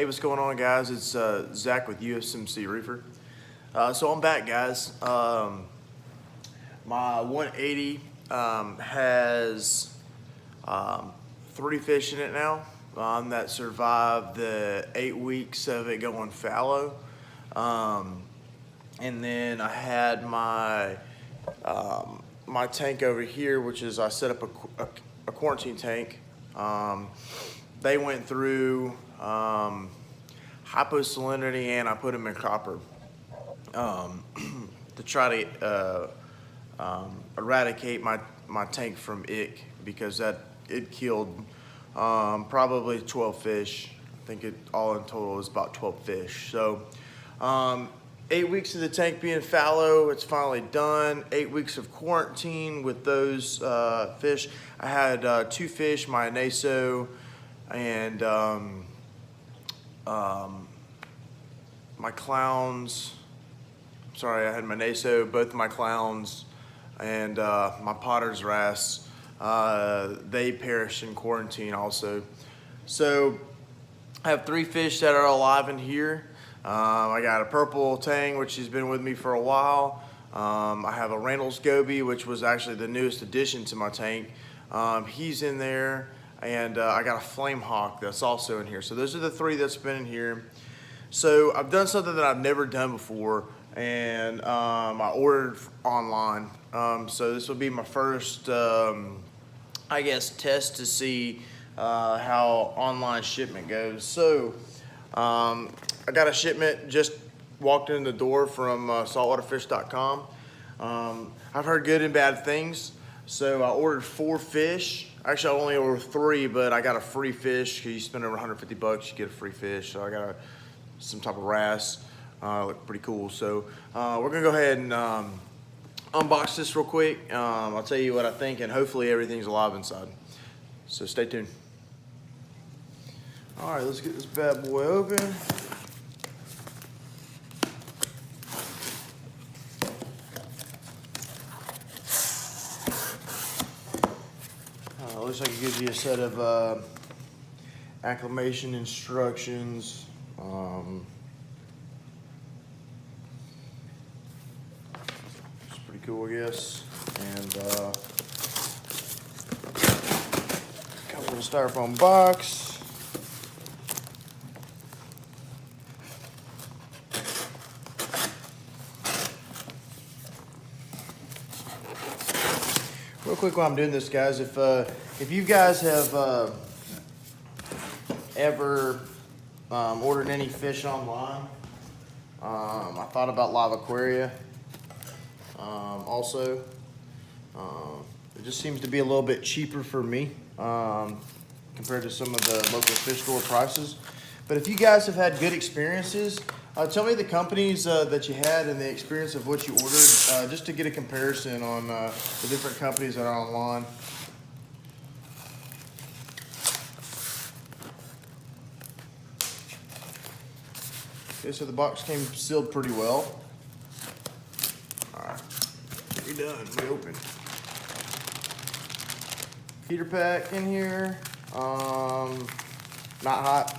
Hey, what's going on, guys? It's Zach with USMC Reefer. So I'm back, guys. My 180 has 3 fish in it now that survived the 8 weeks of it going fallow. And then I had my my tank over here, which is I set up a quarantine tank. They went through hyposalinity, and I put them in copper to try to eradicate my tank from ick, because it killed probably 12 fish. I think it all in total is about 12 fish. So 8 weeks of the tank being fallow, it's finally done. 8 weeks of quarantine with those fish. I had 2 fish, my naso and my clowns. Sorry, I had my naso, both my clowns, and my potter's wrasse. They perished in quarantine also. So I have 3 fish that are alive in here. I got a purple tang, which has been with me for a while. I have a Reynolds goby, which was actually the newest addition to my tank. He's in there, and I got a flame hawk that's also in here. So those are the 3 that's been in here. So I've done something that I've never done before, and I ordered online. So this will be my first, I guess, test to see how online shipment goes. So I got a shipment, just walked in the door from saltwaterfish.com. I've heard good and bad things. So I ordered 4 fish. Actually, I only ordered 3, but I got a free fish. Because you spend over $150, you get a free fish. So I got some type of wrasse. Look pretty cool. So we're gonna go ahead and unbox this real quick. I'll tell you what I think, and hopefully everything's alive inside. So stay tuned. All right, let's get this bad boy open. Looks like it gives you a set of acclimation instructions. It's pretty cool, I guess. And comes in a styrofoam box. Real quick while I'm doing this, guys, if you guys have ever ordered any fish online, I thought about Live Aquaria. Also, it just seems to be a little bit cheaper for me compared to some of the local fish store prices. But if you guys have had good experiences, tell me the companies that you had and the experience of what you ordered, just to get a comparison on the different companies that are online. Okay, so the box came sealed pretty well. All right, we done, we open. Heater pack in here, not hot.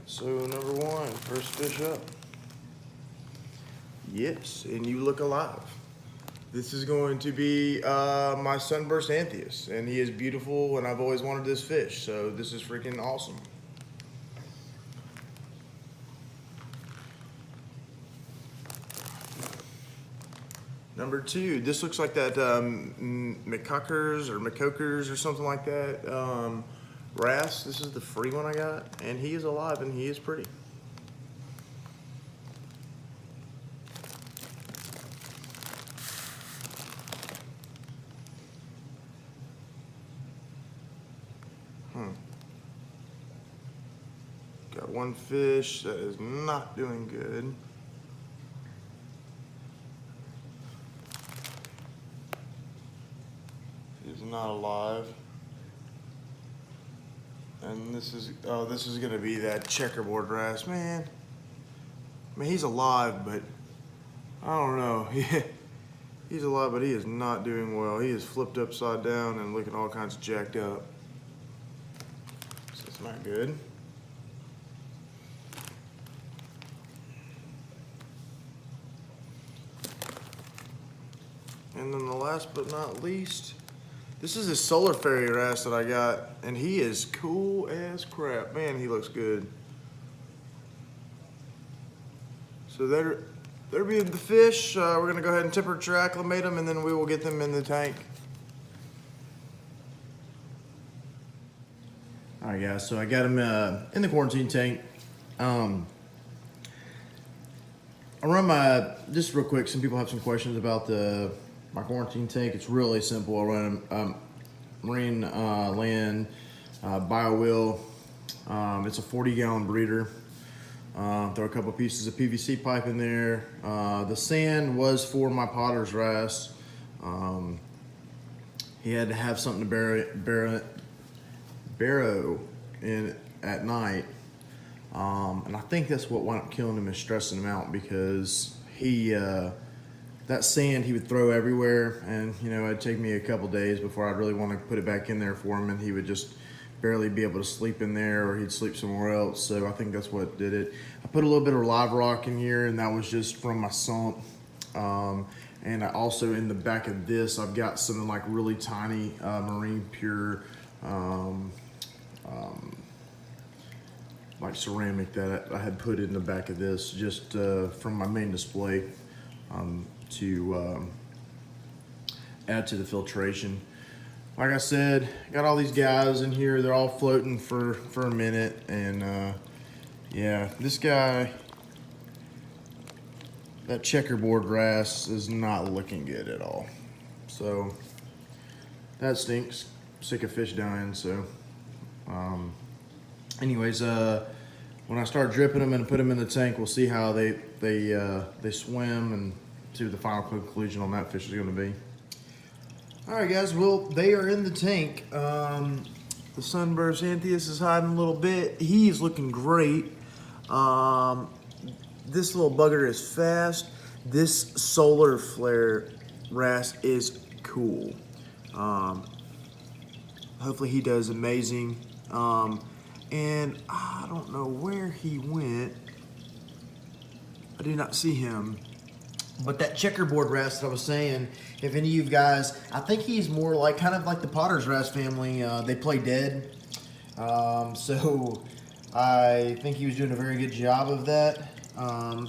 So number 1, first fish up. Yes, and you look alive. This is going to be my sunburst anthias, and he is beautiful, and I've always wanted this fish, so this is freaking awesome. Number 2, this looks like that McCuckers or something like that. Wrasse, this is the free one I got, and he is alive and he is pretty. Got 1 fish that is not doing good. He's not alive. And this is gonna be that checkerboard wrasse, man. I mean, he's alive, but I don't know. He's alive, but he is not doing well. He is flipped upside down and looking all kinds of jacked up. So it's not good. And then the last but not least, this is a solar fairy wrasse that I got, and he is cool as crap. Man, he looks good. So they're being the fish. We're gonna go ahead and temperature acclimate them, and then we will get them in the tank. All right, guys. So I got them in the quarantine tank. I run just real quick. Some people have some questions about my quarantine tank. It's really simple. I run marine land bio-wheel. It's a 40-gallon breeder. Throw a couple pieces of PVC pipe in there. The sand was for my potter's wrasse. He had to have something to barrow in at night. And I think that's what wound up killing him, is stressing him out, because that sand he would throw everywhere, and it'd take me a couple days before I'd really want to put it back in there for him, and he would just barely be able to sleep in there, or he'd sleep somewhere else. So I think that's what did it. I put a little bit of live rock in here, and that was just from my sump. And I also, in the back of this, I've got some like really tiny marine pure like ceramic that I had put in the back of this, just from my main display, to add to the filtration. Like I said, got all these guys in here. They're all floating for a minute, and yeah, this guy, that checkerboard wrasse, is not looking good at all. So that stinks. Sick of fish dying. So anyways, when I start dripping them and put them in the tank, we'll see how they swim, and see what the final conclusion on that fish is going to be. All right, guys. Well, they are in the tank. The sunburst Antheus is hiding a little bit. He is looking great. This little bugger is fast. This solar flare wrasse is cool. Hopefully he does amazing. And I don't know where he went. I did not see him. But that checkerboard wrasse that I was saying, if any of you guys, I think he's more like, kind of like the potter's wrasse family. They play dead. So I think he was doing a very good job of that.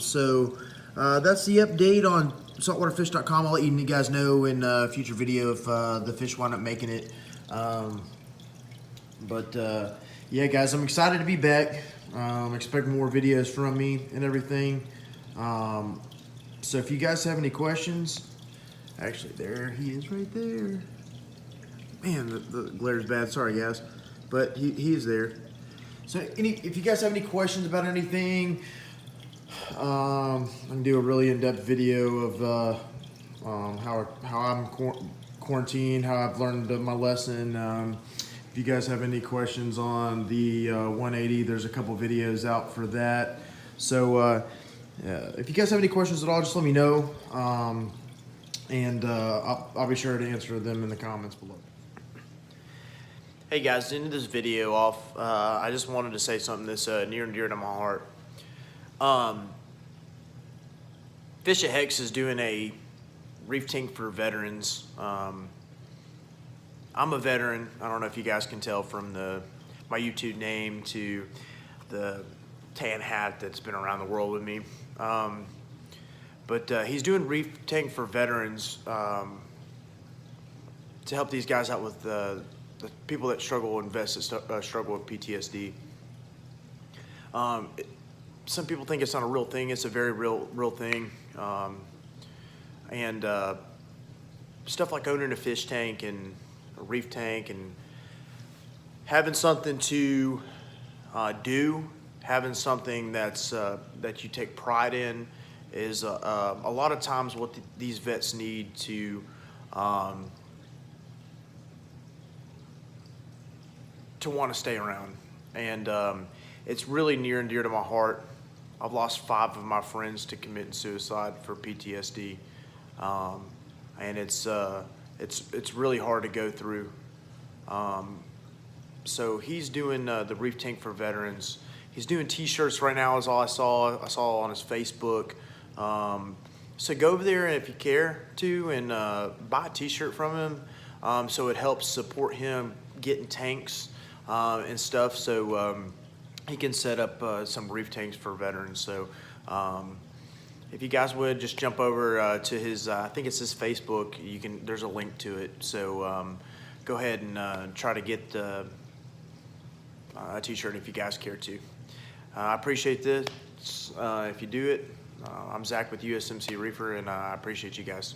So that's the update on saltwaterfish.com. I'll let you guys know in a future video if the fish wind up making it. Yeah, guys, I'm excited to be back. Expect more videos from me and everything. So if you guys have any questions, actually, there he is right there. Man, the glare's bad. Sorry, guys. But he is there. So if you guys have any questions about anything, I can do a really in-depth video of how I'm quarantined, how I've learned my lesson. If you guys have any questions on the 180, there's a couple videos out for that. So if you guys have any questions at all, just let me know, and I'll be sure to answer them in the comments below. Hey guys, to end this video off, I just wanted to say something that's near and dear to my heart. fishofhex is doing a reef tank for veterans. I'm a veteran. I don't know if you guys can tell from my YouTube name to the tan hat that's been around the world with me. But he's doing reef tank for veterans to help these guys out with the people that struggle with PTSD. Some people think it's not a real thing. It's a very real thing. And stuff like owning a fish tank and a reef tank and having something to do, having something that's that you take pride in, is a lot of times what these vets need to want to stay around. And it's really near and dear to my heart. I've lost 5 of my friends to committing suicide for PTSD. I and it's really hard to go through. So he's doing the Reef Tank for Veterans. He's doing T-shirts right now, is all I saw. I saw on his Facebook. So go over there if you care to, and buy a T-shirt from him. So it helps support him getting tanks and stuff. So he can set up some reef tanks for veterans. So if you guys would just jump over to his, I think it's his Facebook. There's a link to it. So go ahead and try to get a T-shirt if you guys care to. I appreciate this. If you do it, I'm Zach with USMC Reefer, and I appreciate you guys.